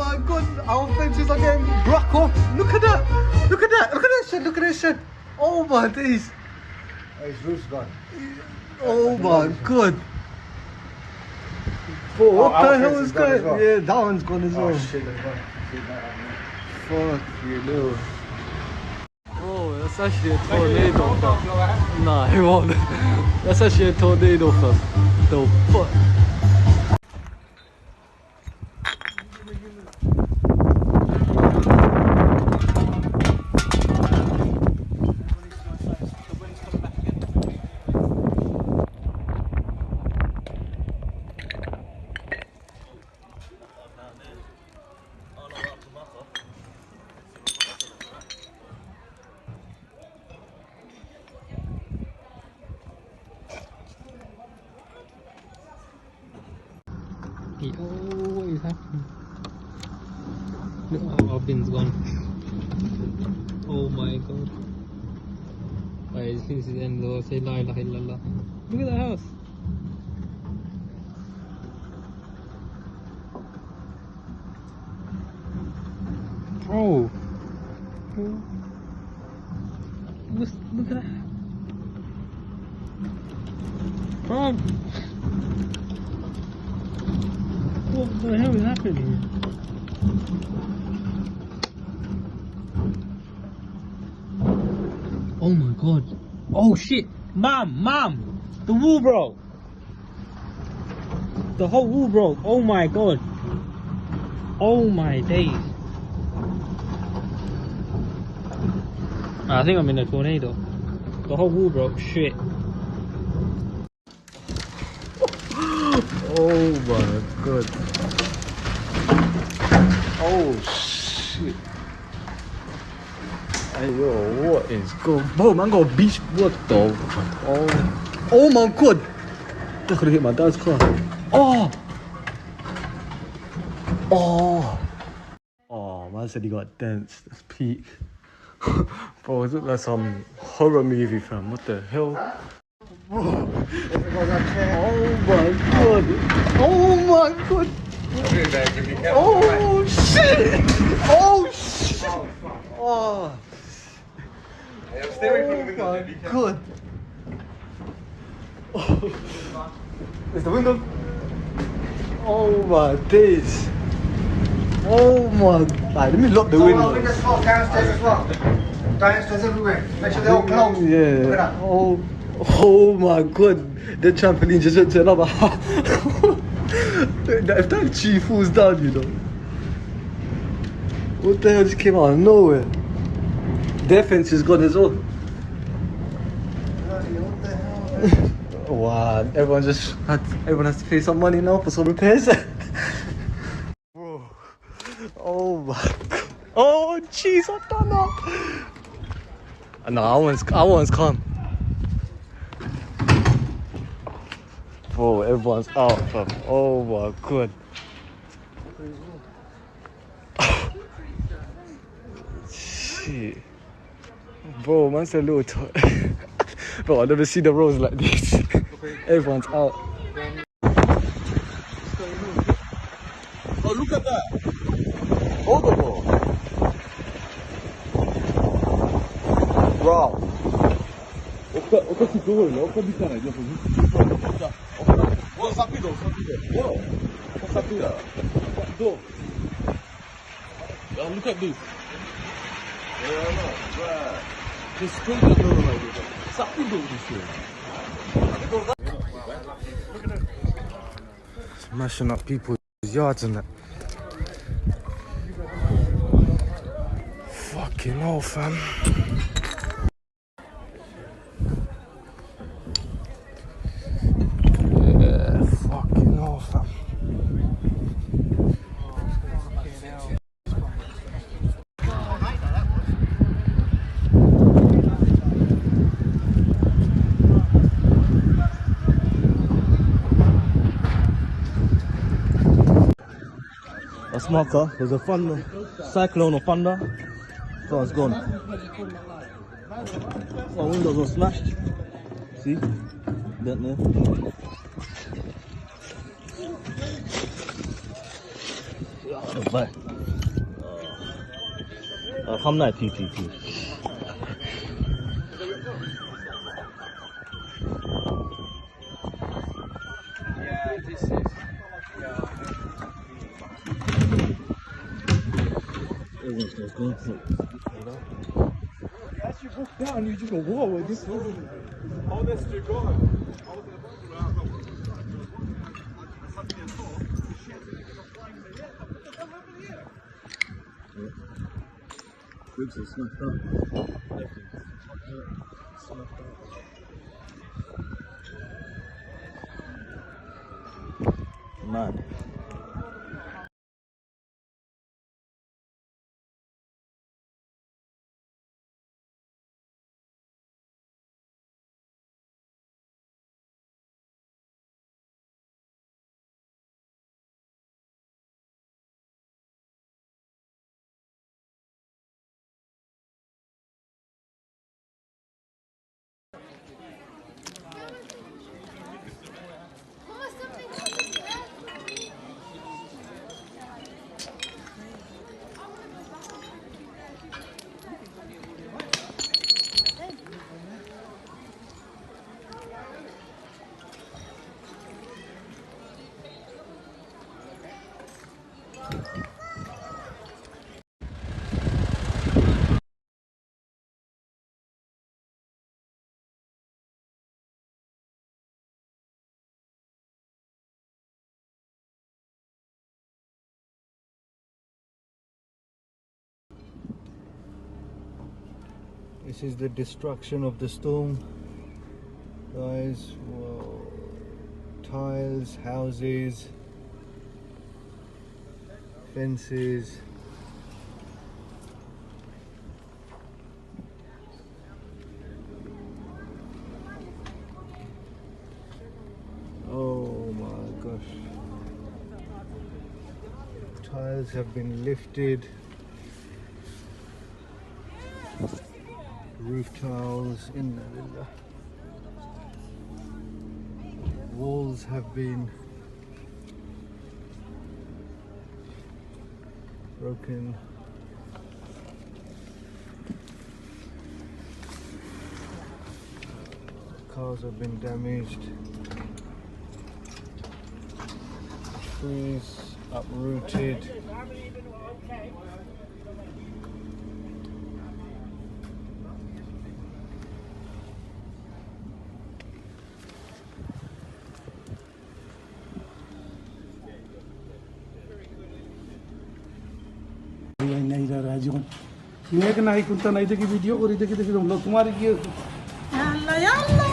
my god, our fences are getting broke off. Look at that. Look at that. Look at that shit. Look at that shit. Oh my days. His roof's gone. Oh my god. Bro, what the hell is going on? Yeah, that one's gone as well. Oh shit, that's gone. Fuck you know. Oh, that's actually a tornado, fam. Nah, it won't. That's actually a tornado, fam. The fuck? Oh, what is happening? Look, our bin's gone. Oh my god. Alright, this is the end though. Say la ilaha illallah. Look at the house. Bro. Look at that. Bro. What the hell is happening? Oh my god. Oh shit. Mom. The wall broke. The whole wall broke. Oh my god. Oh my days. I think I'm in a tornado. The whole wall broke. Shit. Oh my god. Oh shit. Hey yo, what is going on? Bro, man got a beach. What the fuck? Oh my god. That could have hit my dad's car. Oh, man said he got dents. That's peak. Bro, it looked like some horror movie, fam. What the hell? Bro. Oh my god. Oh my god. Oh shit. Oh shit. Oh. Stay away from the window. Oh my god. Oh. Is the window? Oh my days. Oh my. Right, let me lock the window. Windows closed downstairs as well. Downstairs everywhere. Make sure they're all closed. Yeah. Look at that. Oh my god. The trampoline just went to another house. If that tree falls down, you know. What the hell just came out of nowhere? Their fence is gone as well. What the hell? Wow, everyone has to pay some money now for some repairs. Bro. Oh my god. Oh jeez, what the hell? No, I one's calm. Bro, everyone's out, fam. Oh my god. Shit. Bro, man's a little Bro, I've never seen the roads like this. Everyone's out. Oh, look at that. Hold the ball. Wow. Oka si tuvo, oka bisana, yo pues. Oh, rápido. Wow. Rápido. Do. Look at this. Just straight the door like this. Rápido this here. Smashing up people's yards and that. Fucking hell, fam. Yeah, fucking hell, fam. That's my car. There's a thunder, cyclone or thunder. Car's gone. My windows are smashed. See? Dent there. Vai. Không này thì. Everyone's going for it. As you walk down, you just go, whoa, this is... Ribs are smashed up. Man. This is the destruction of the storm, guys. Whoa. Tiles, houses, fences. Oh my gosh. Tiles have been lifted. Roof tiles in the villa. Walls have been broken. Cars have been damaged. Trees uprooted. नहीं रह रहा है जीवन नेक नहीं कुंता नहीं देखी video करी देखी देखी तुम लोग तुम्हारी की Yalla yalla.